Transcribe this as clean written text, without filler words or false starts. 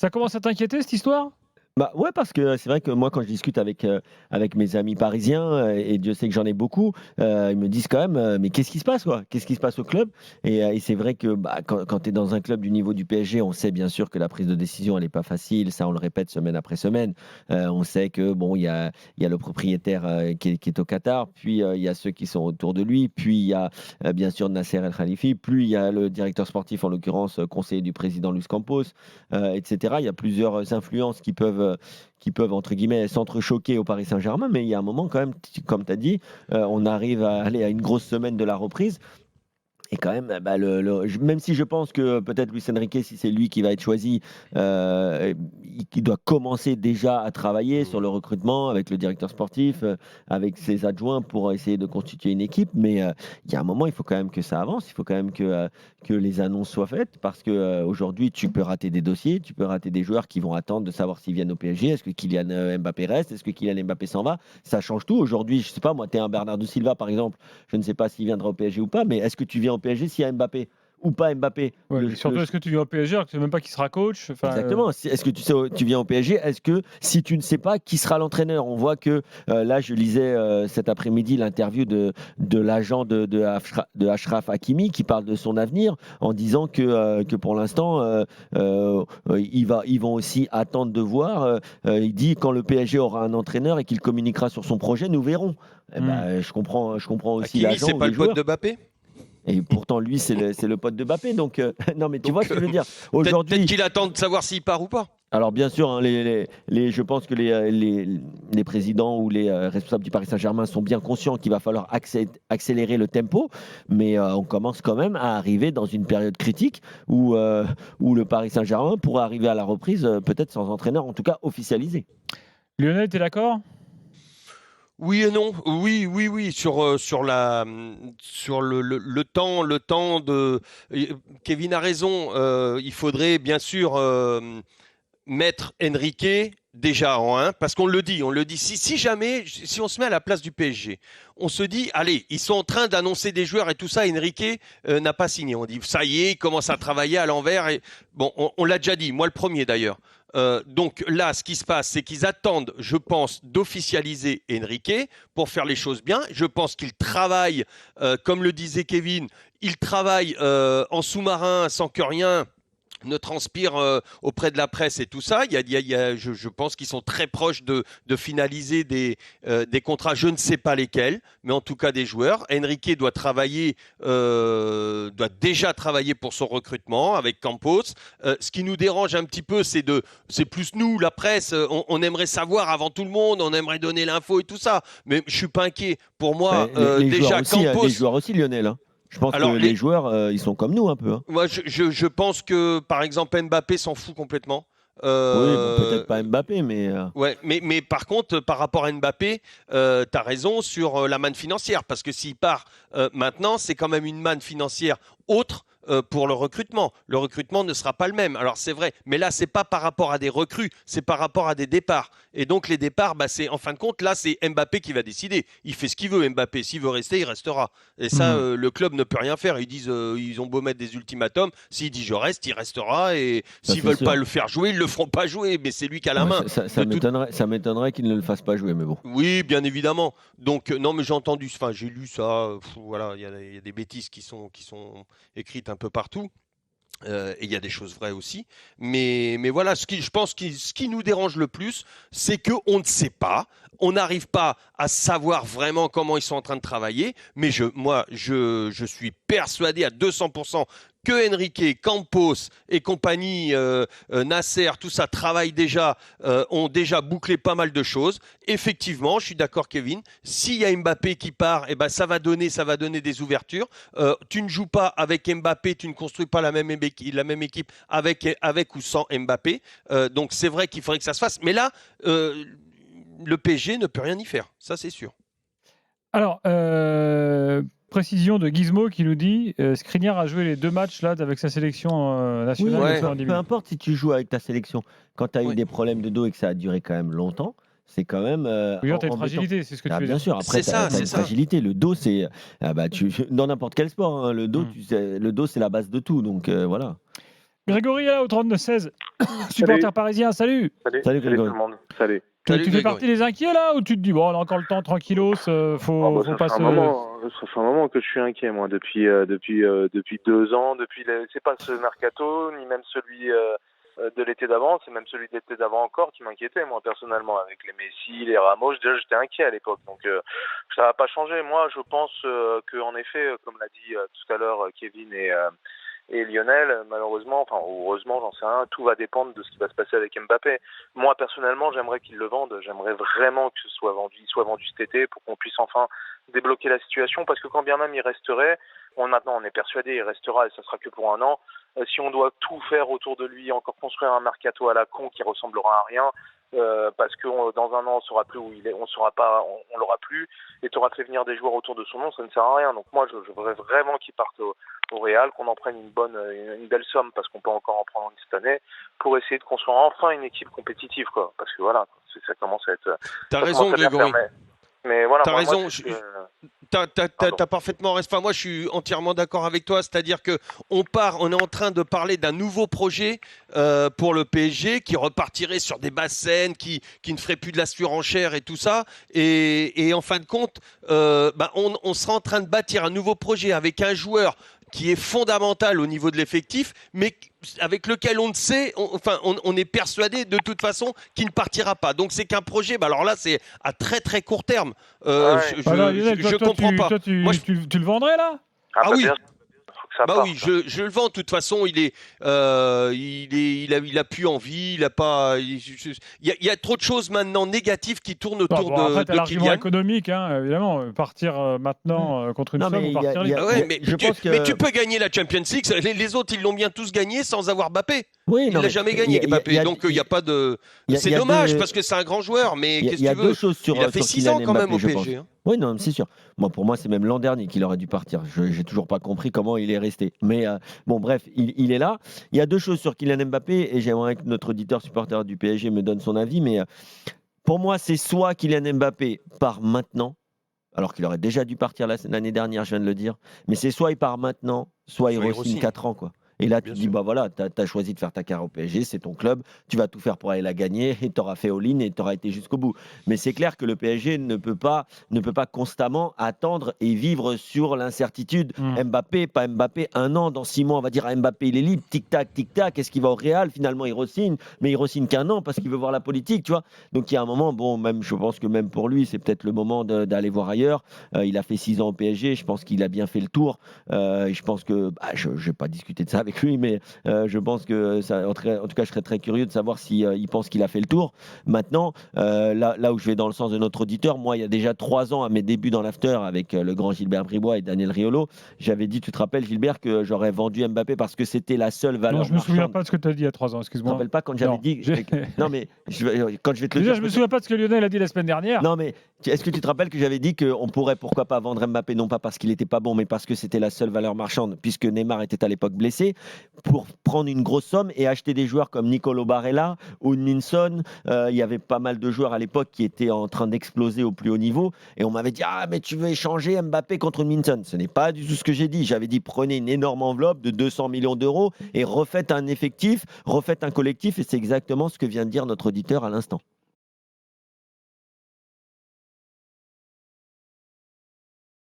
Ça commence à t'inquiéter cette histoire? Bah, ouais, parce que c'est vrai que moi, quand je discute avec mes amis parisiens, et Dieu sait que j'en ai beaucoup, ils me disent quand même, «Mais qu'est-ce qui se passe, quoi? Qu'est-ce qui se passe au club?» Et c'est vrai que, bah, quand tu es dans un club du niveau du PSG, on sait bien sûr que la prise de décision, elle est pas facile. Ça, on le répète semaine après semaine. On sait que bon, il y a le propriétaire, qui est au Qatar, puis, il y a ceux qui sont autour de lui, puis il y a, bien sûr Nasser El Khalifi, puis il y a le directeur sportif, en l'occurrence, conseiller du président Luis Campos, et cetera. Il y a plusieurs influences qui peuvent entre guillemets «s'entrechoquer» au Paris Saint-Germain, mais il y a un moment quand même, comme tu as dit, on arrive à aller à une grosse semaine de la reprise et quand même, bah, même si je pense que peut-être Luis Enrique, si c'est lui qui va être choisi, il doit commencer déjà à travailler sur Mmh. le recrutement avec le directeur sportif, avec ses adjoints pour essayer de constituer une équipe. Mais, il y a un moment, il faut quand même que ça avance. Il faut quand même que les annonces soient faites parce que, aujourd'hui, tu peux rater des dossiers, tu peux rater des joueurs qui vont attendre de savoir s'ils viennent au PSG. Est-ce que Kylian, Mbappé reste? Est-ce que Kylian Mbappé s'en va? Ça change tout. Aujourd'hui, je sais pas moi, tu es un Bernardo Silva, par exemple, je ne sais pas s'il viendra au PSG ou pas, mais est-ce que tu viens au PSG s'il y a Mbappé ou pas Mbappé? Ouais, mais surtout, est-ce que tu viens au PSG alors que tu sais même pas qui sera coach? Enfin, Exactement. Est-ce que tu sais, tu viens au PSG, est-ce que si tu ne sais pas qui sera l'entraîneur? On voit que, là, je lisais, cet après-midi l'interview de l'agent de Achraf Hakimi qui parle de son avenir en disant que pour l'instant, ils vont aussi attendre de voir, il dit: «Quand le PSG aura un entraîneur et qu'il communiquera sur son projet, nous verrons». Et mmh. bah, je comprends aussi Hakimi, l'agent c'est ou pas les le pote joueurs. de Mbappé? Et pourtant, lui, c'est le pote de Mbappé, donc non, mais tu vois Donc ce que je veux dire? peut-être Aujourd'hui, qu'il attend de savoir s'il part ou pas. alors bien sûr, hein, je pense que les présidents ou les, responsables du Paris Saint-Germain sont bien conscients qu'il va falloir accélérer le tempo, mais, on commence quand même à arriver dans une période critique où le Paris Saint-Germain pourrait arriver à la reprise, peut-être sans entraîneur, en tout cas officialisé. Lionel, tu es d'accord? Oui et non. Oui, oui, oui. Sur le temps de. Kevin a raison. Il faudrait bien sûr mettre Enrique déjà en 1, parce qu'on le dit. Si jamais, si on se met à la place du PSG, on se dit, allez, ils sont en train d'annoncer des joueurs et tout ça. Enrique n'a pas signé. On dit, ça y est, il commence à travailler à l'envers. Et bon, on l'a déjà dit. Moi, le premier d'ailleurs. Donc là, ce qui se passe, c'est qu'ils attendent, je pense, d'officialiser Enrique pour faire les choses bien. Je pense qu'ils travaillent, comme le disait Kevin, ils travaillent en sous-marin sans que rien ne transpire auprès de la presse et tout ça. Je pense qu'ils sont très proches de finaliser des contrats, je ne sais pas lesquels, mais en tout cas des joueurs. Enrique doit déjà travailler pour son recrutement avec Campos. Ce qui nous dérange un petit peu, c'est plus nous, la presse. On aimerait savoir avant tout le monde, on aimerait donner l'info et tout ça. Mais je suis pas inquiet. Pour Bah, moi, les joueurs déjà aussi, hein, Campos. les joueurs aussi, Lionel, hein. Je pense que Alors les joueurs, ils sont comme nous un peu, hein. moi, je pense que, par exemple, Mbappé s'en fout complètement. Oui, bon, Euh, peut-être pas Mbappé, mais, ouais, mais par contre, par rapport à Mbappé, tu as raison sur la manne financière, parce que s'il part maintenant, c'est quand même une manne financière autre pour le recrutement. Le recrutement ne sera pas le même. Alors c'est vrai, mais là, c'est pas par rapport à des recrues, c'est par rapport à des départs. Et donc les départs, bah, c'est en fin de compte, là, c'est Mbappé qui va décider. Il fait ce qu'il veut, Mbappé. S'il veut rester, il restera. Et ça, Mmh. le club ne peut rien faire. Ils disent, ils ont beau mettre des ultimatums. S'il dit je reste, il restera. Et ça s'ils c'est veulent pas sûr. le faire jouer, ils le feront pas jouer. Mais c'est lui qui a la Ouais, main. ça De toute m'étonnerait qu'ils ne le fassent pas jouer, mais bon. Oui, bien évidemment. Donc, non, mais j'ai entendu, enfin, j'ai lu ça. Voilà, il y a des bêtises qui sont écrites un peu partout. Et il y a des choses vraies aussi. Mais voilà, je pense que ce qui nous dérange le plus, c'est qu'on ne sait pas. On n'arrive pas à savoir vraiment comment ils sont en train de travailler. Mais moi, je suis persuadé à 200% que Enrique, Campos et compagnie, Nasser, tout ça travaille déjà, ont déjà bouclé pas mal de choses. Effectivement, je suis d'accord, Kevin. S'il y a Mbappé qui part, eh ben ça va donner des ouvertures. Tu ne joues pas avec Mbappé, tu ne construis pas la même équipe avec ou sans Mbappé. Donc c'est vrai qu'il faudrait que ça se fasse. Mais là, le PSG ne peut rien y faire. Ça, c'est sûr. Alors, précision de Gizmo qui nous dit, Skriniar a joué les 2 matchs là avec sa sélection, Oui, nationale, il mais a Ouais, fait un peu début. importe si tu joues avec ta sélection. Quand tu as eu ouais. des problèmes de dos et que ça a duré quand même longtemps, c'est quand même, Oui, tu as une embêtant. fragilité, c'est ce que tu Ah veux bien dire? sûr, après C'est tu as ça, c'est une ça. fragilité. Le dos, c'est, ah bah, dans n'importe quel sport, hein, le dos, Mmh. tu sais, le dos, c'est la base de tout, donc voilà. Grégory est là au 32-16, supporter parisien, salut. Salut, Salut tout Grégory. le monde. Salut. Salut, Tu fais Grégory. partie des inquiets là ou tu te dis bon on a encore le temps tranquillos, faut Ça pas fait se... ça fait un moment que je suis inquiet, moi, depuis 2 ans, c'est pas ce mercato, ni même celui de l'été d'avant, c'est même celui de l'été d'avant encore qui m'inquiétait, moi, personnellement, avec les Messi, les Ramos, déjà j'étais inquiet à l'époque, donc ça va pas changer. Moi, je pense que en effet, comme l'a dit tout à l'heure Kevin et Lionel, malheureusement, enfin heureusement, j'en sais rien, tout va dépendre de ce qui va se passer avec Mbappé. Moi, personnellement, j'aimerais qu'il le vende. J'aimerais vraiment que ce soit vendu, il soit vendu cet été pour qu'on puisse enfin débloquer la situation. Parce que quand bien même il resterait, maintenant on est persuadé, il restera et ça sera que pour un an. Si on doit tout faire autour de lui, encore construire un mercato à la con qui ressemblera à rien, parce que dans un an on saura plus où il est, on saura pas, on l'aura plus, et tu auras fait venir des joueurs autour de son nom, ça ne sert à rien. Donc moi, je voudrais vraiment qu'il parte au Real, qu'on en prenne une belle somme, parce qu'on peut encore en prendre une cette année, pour essayer de construire enfin une équipe compétitive, quoi. Parce que voilà, ça commence à être. T'as ça raison, commence à bien Grégory. faire, mais voilà, T'as moi, raison. moi, c'est- T'as Pardon. parfaitement raison. Enfin, moi, je suis entièrement d'accord avec toi. C'est-à-dire que on est en train de parler d'un nouveau projet pour le PSG qui repartirait sur des bases saines, qui ne ferait plus de la surenchère et tout ça. Et en fin de compte, on sera en train de bâtir un nouveau projet avec un joueur qui est fondamental au niveau de l'effectif, mais avec lequel on ne sait, on est persuadé de toute façon qu'il ne partira pas. Donc c'est qu'un projet. Alors là, c'est à très très court terme. Ouais. Je comprends pas. Toi, Moi, tu le vendrais là? Ah, bah, oui. bien sûr, faut que ça Bah parte. oui, je le vends. De toute façon, il a plus envie. Il a pas. Il y a trop de choses maintenant négatives qui tournent autour Après, t'as de l'argument Kylian. économique, hein, évidemment. Partir maintenant contre une Non, somme mais ou il y a- partir il y a- libre. Ah ouais, mais je pense que- mais tu peux gagner la Champions League. Les autres, ils l'ont bien tous gagné sans avoir Mbappé. Oui, Il non, l'a mais jamais gagné, Mbappé. Donc il n'y a pas de. il y a- C'est il y a dommage deux- parce que c'est un grand joueur, mais il y a- qu'est-ce il y que a tu veux? deux choses sur Il a fait sur 6 ans Kylian quand même Mbappé, au je pense. PSG. hein. Oui, non, c'est sûr. Moi, pour moi, c'est même l'an dernier qu'il aurait dû partir. Je n'ai toujours pas compris comment il est resté. Mais bon, bref, il est là. Il y a deux choses sur Kylian Mbappé et j'aimerais que notre auditeur supporter du PSG me donne son avis. Mais pour moi, c'est soit Kylian Mbappé part maintenant, alors qu'il aurait déjà dû partir l'année dernière, je viens de le dire. Mais c'est soit il part maintenant, soit il Soit il re-signe re-signe. 4 ans, quoi. Et là, tu Bien dis, sûr. bah voilà, tu as choisi de faire ta carrière au PSG, c'est ton club, tu vas tout faire pour aller la gagner, et tu auras fait all-in et tu auras été jusqu'au bout. Mais c'est clair que le PSG ne peut pas constamment attendre et vivre sur l'incertitude. Mbappé, pas Mbappé, un an, dans 6 mois, on va dire à Mbappé, il est libre, tic-tac, est-ce qu'il va au Real? Finalement, il re-signe, mais il re-signe qu'un an parce qu'il veut voir la politique, tu vois. Donc il y a un moment, bon, même, je pense que même pour lui, c'est peut-être le moment d'aller voir ailleurs. Il a fait 6 ans au PSG, je pense qu'il a bien fait le tour. Je pense que, je ne vais pas discuter de ça avec lui, mais je pense que, en tout cas, je serais très curieux de savoir si il pense qu'il a fait le tour. Maintenant, là où je vais dans le sens de notre auditeur, moi, il y a déjà 3 ans, à mes débuts dans l'after avec le grand Gilbert Bribois et Daniel Riolo, j'avais dit, tu te rappelles, Gilbert, que j'aurais vendu Mbappé parce que c'était la seule valeur Non, je me souviens marchande. pas de ce que tu as dit il y a 3 ans, Tu te excuse-moi. rappelles pas quand j'avais Non, dit. j'ai- Non, mais quand je vais te le Déjà, dire. je me souviens pas de ce que Lionel a dit la semaine dernière. Non, mais est-ce que tu te rappelles que j'avais dit qu'on pourrait pourquoi pas vendre Mbappé, non pas parce qu'il n'était pas bon, mais parce que c'était la seule valeur marchande, puisque Neymar était à l'époque blessé, pour prendre une grosse somme et acheter des joueurs comme Nicolo Barella ou Minson. Il y avait pas mal de joueurs à l'époque qui étaient en train d'exploser au plus haut niveau. Et on m'avait dit, ah, mais tu veux échanger Mbappé contre Minson. Ce n'est pas du tout ce que j'ai dit. J'avais dit, prenez une énorme enveloppe de 200 millions d'euros et refaites un effectif, refaites un collectif. Et c'est exactement ce que vient de dire notre auditeur à l'instant.